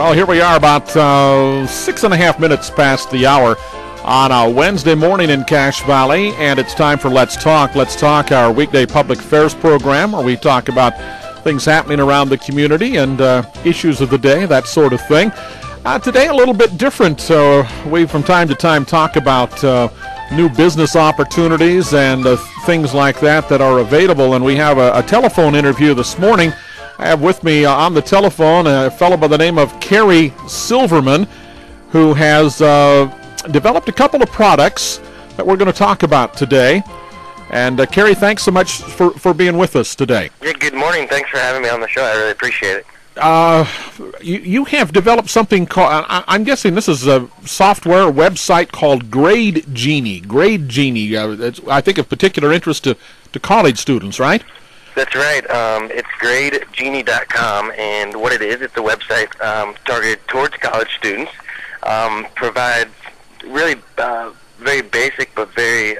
Well, here we are about 6.5 minutes past the hour on a Wednesday morning in Cache Valley, and it's time for Let's Talk. Let's Talk, our weekday public affairs program where we talk about things happening around the community and issues of the day, that sort of thing. Today a little bit different. We from time to time talk about new business opportunities and things like that are available, and we have a telephone interview this morning. I have with me on the telephone a fellow by the name of Kerry Silverman, who has developed a couple of products that we're going to talk about today. And Kerry, thanks so much for being with us today. Yeah, good morning. Thanks for having me on the show. I really appreciate it. You have developed something called, I'm guessing this is a software website called GradeGenie. GradeGenie, it's, I think, of particular interest to college students, right? That's right. It's GradeGenie.com, and what it is, it's a website targeted towards college students. Provides really very basic but very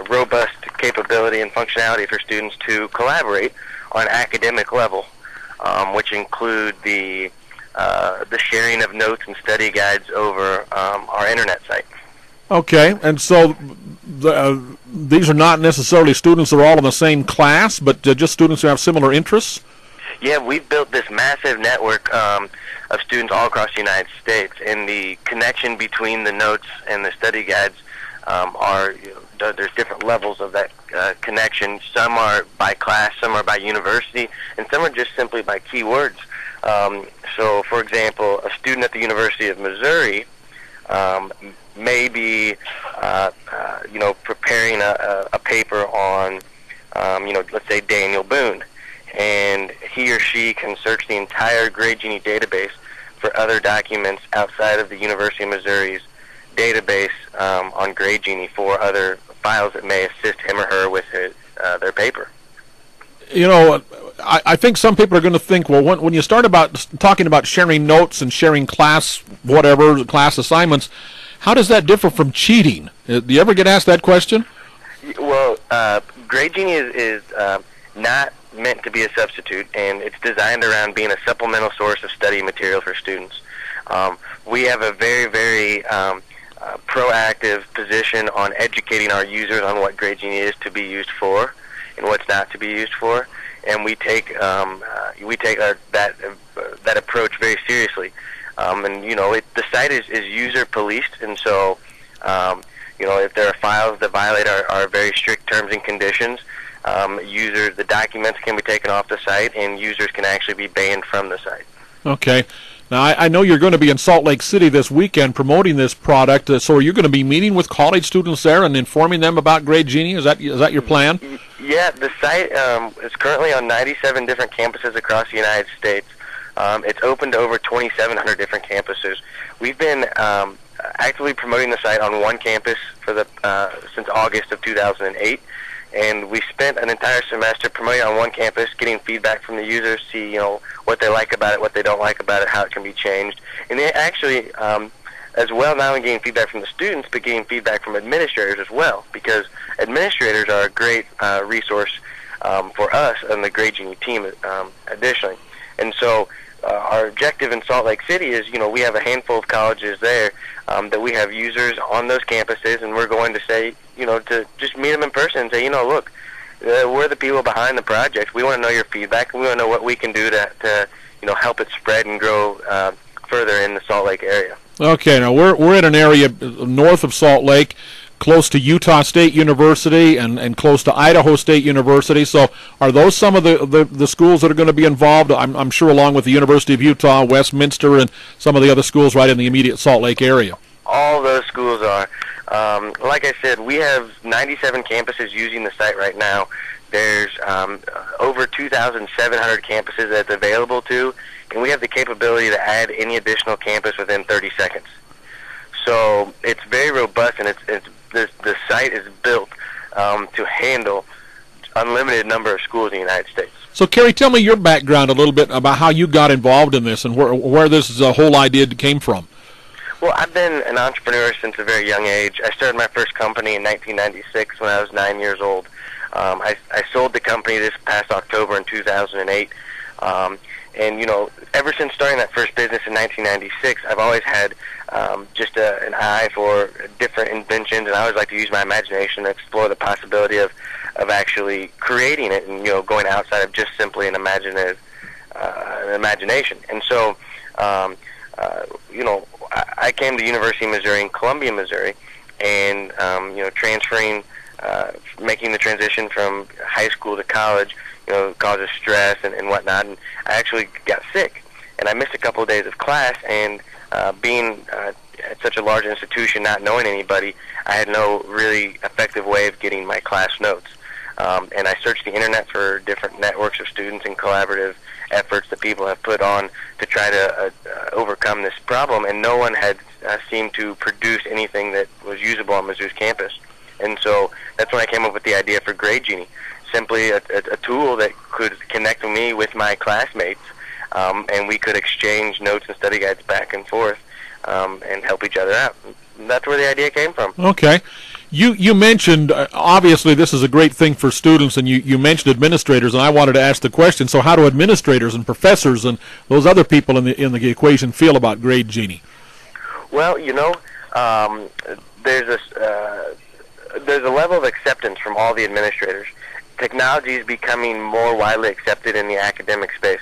robust capability and functionality for students to collaborate on an academic level, which include the sharing of notes and study guides over our internet site. Okay, and so these are not necessarily students that are all in the same class, but just students who have similar interests? Yeah, we've built this massive network of students all across the United States, and the connection between the notes and the study guides there's different levels of that connection. Some are by class, some are by university, and some are just simply by keywords. So, for example, a student at the University of Missouri may be, preparing a paper on, let's say Daniel Boone, and he or she can search the entire GradeGenie database for other documents outside of the University of Missouri's database on GradeGenie for other files that may assist him or her with their paper. You know, I think some people are going to think, well, when you start talking about sharing notes and sharing class assignments, how does that differ from cheating? Do you ever get asked that question? Well, GradeGenie is not meant to be a substitute, and it's designed around being a supplemental source of study material for students. We have a very, very proactive position on educating our users on what GradeGenie is to be used for and what's not to be used for, and we take that approach very seriously. The site is user policed, and so if there are files that violate our very strict terms and conditions, the documents can be taken off the site, and users can actually be banned from the site. Okay. Now, I know you're going to be in Salt Lake City this weekend promoting this product, so are you going to be meeting with college students there and informing them about GradeGenie? Is that your plan? Yeah, the site is currently on 97 different campuses across the United States. It's open to over 2,700 different campuses. We've been actively promoting the site on one campus since August of 2008. And we spent an entire semester promoting on one campus, getting feedback from the users, see what they like about it, what they don't like about it, how it can be changed. And they actually, as well, not only getting feedback from the students, but getting feedback from administrators as well, because administrators are a great resource for us and the GradeGenie team additionally. And so our objective in Salt Lake City is, we have a handful of colleges there that we have users on those campuses, and we're going to say, to just meet them in person and say, look, we're the people behind the project. We want to know your feedback, and we want to know what we can do to help it spread and grow further in the Salt Lake area. Okay, now we're in an area north of Salt Lake, close to Utah State University and close to Idaho State University. So are those some of the schools that are going to be involved? I'm sure along with the University of Utah, Westminster, and some of the other schools right in the immediate Salt Lake area. All those schools are. Like I said, we have 97 campuses using the site right now. There's over 2,700 campuses that it's available to, and we have the capability to add any additional campus within 30 seconds. So it's very robust, and the site is built to handle unlimited number of schools in the United States. So, Kerry, tell me your background a little bit about how you got involved in this and where this whole idea came from. Well, I've been an entrepreneur since a very young age. I started my first company in 1996 when I was 9 years old. I sold the company this past October in 2008. And ever since starting that first business in 1996, I've always had just an eye for different inventions, and I always like to use my imagination to explore the possibility of actually creating it, and going outside of just simply an imagination. And so, I came to University of Missouri in Columbia, Missouri, and transferring, making the transition from high school to college, causes stress and whatnot, and I actually got sick, and I missed a couple of days of class, and being at such a large institution, not knowing anybody, I had no really effective way of getting my class notes. And I searched the internet for different networks of students and collaborative efforts that people have put on to try to overcome this problem, and no one had seemed to produce anything that was usable on Mizzou's campus. And so that's when I came up with the idea for GradeGenie, simply a tool that could connect me with my classmates, and we could exchange notes and study guides back and forth, and help each other out. And that's where the idea came from. Okay. You mentioned, obviously this is a great thing for students, and you mentioned administrators, and I wanted to ask the question, so how do administrators and professors and those other people in the equation feel about GradeGenie? Well, there's a level of acceptance from all the administrators. Technology is becoming more widely accepted in the academic space.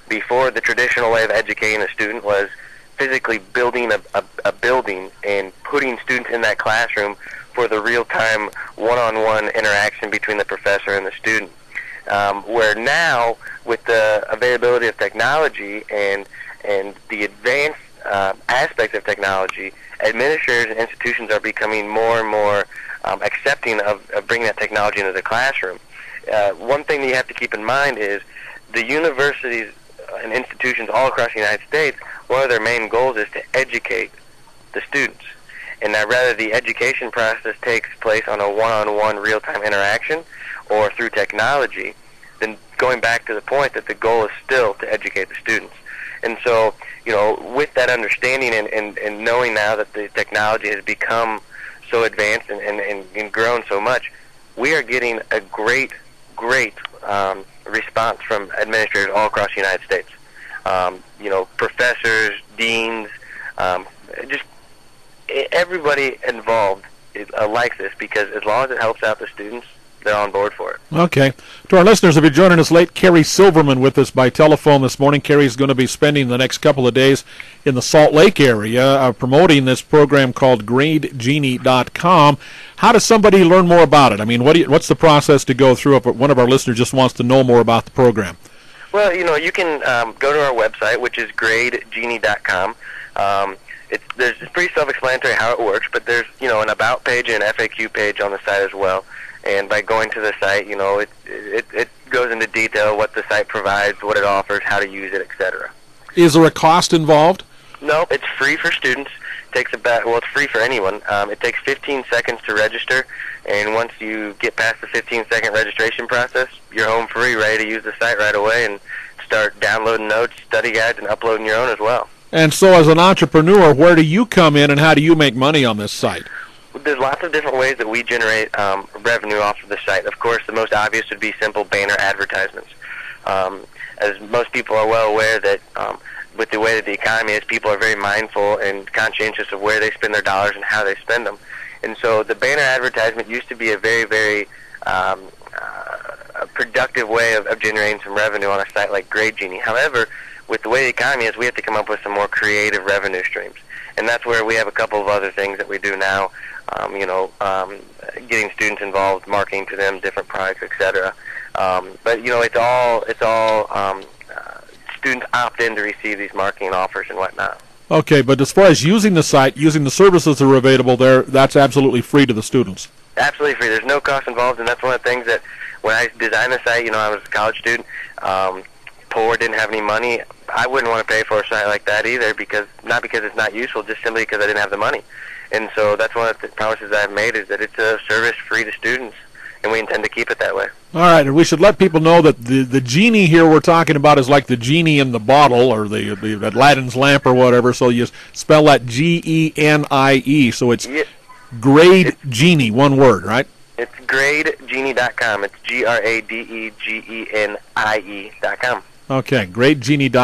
Before, the traditional way of educating a student was physically building a building and putting students in that classroom for the real-time one-on-one interaction between the professor and the student. Where now, with the availability of technology and the advanced aspects of technology, administrators and institutions are becoming more and more accepting of bringing that technology into the classroom. One thing that you have to keep in mind is the universities and institutions all across the United States, one of their main goals is to educate the students. And now rather the education process takes place on a one-on-one real-time interaction or through technology, then going back to the point that the goal is still to educate the students. And so, with that understanding and knowing now that the technology has become so advanced and grown so much, we are getting a great response from administrators all across the United States. Professors, deans, just everybody involved likes this, because as long as it helps out the students, they're on board for it. Okay. To our listeners, if you're joining us late, Carrie Silverman with us by telephone this morning. Carrie's going to be spending the next couple of days in the Salt Lake area promoting this program called GradeGenie.com. How does somebody learn more about it? I mean, what's the process to go through if one of our listeners just wants to know more about the program? Well, you can go to our website, which is GradeGenie.com. It's pretty self-explanatory how it works, but there's an about page and an FAQ page on the site as well. And by going to the site, it goes into detail what the site provides, what it offers, how to use it, etc. Is there a cost involved? No, it's free for students. It's free for anyone. It takes 15 seconds to register, and once you get past the 15-second registration process, you're home free, ready to use the site right away and start downloading notes, study guides, and uploading your own as well. And so as an entrepreneur, where do you come in and how do you make money on this site? There's lots of different ways that we generate revenue off of the site. Of course, the most obvious would be simple banner advertisements. As most people are well aware that with the way that the economy is, people are very mindful and conscientious of where they spend their dollars and how they spend them. And so the banner advertisement used to be a very, very a productive way of generating some revenue on a site like GradeGenie. However, with the way the economy is, we have to come up with some more creative revenue streams. And that's where we have a couple of other things that we do now, getting students involved, marketing to them, different products, etc. But it's all students opt in to receive these marketing offers and whatnot. Okay, but as far as using the site, using the services that are available there, that's absolutely free to the students. Absolutely free. There's no cost involved, and that's one of the things that when I designed the site, I was a college student, poor, didn't have any money. I wouldn't want to pay for a site like that either, not because it's not useful, just simply because I didn't have the money. And so that's one of the promises I've made, is that it's a service free to students, and we intend to keep it that way. All right, and we should let people know that the genie here we're talking about is like the genie in the bottle, or the Aladdin's lamp or whatever, so you spell that Genie, so it's GradeGenie, one word, right? It's GradeGenie.com. It's GradeGenie.com. Okay, GradeGenie.com.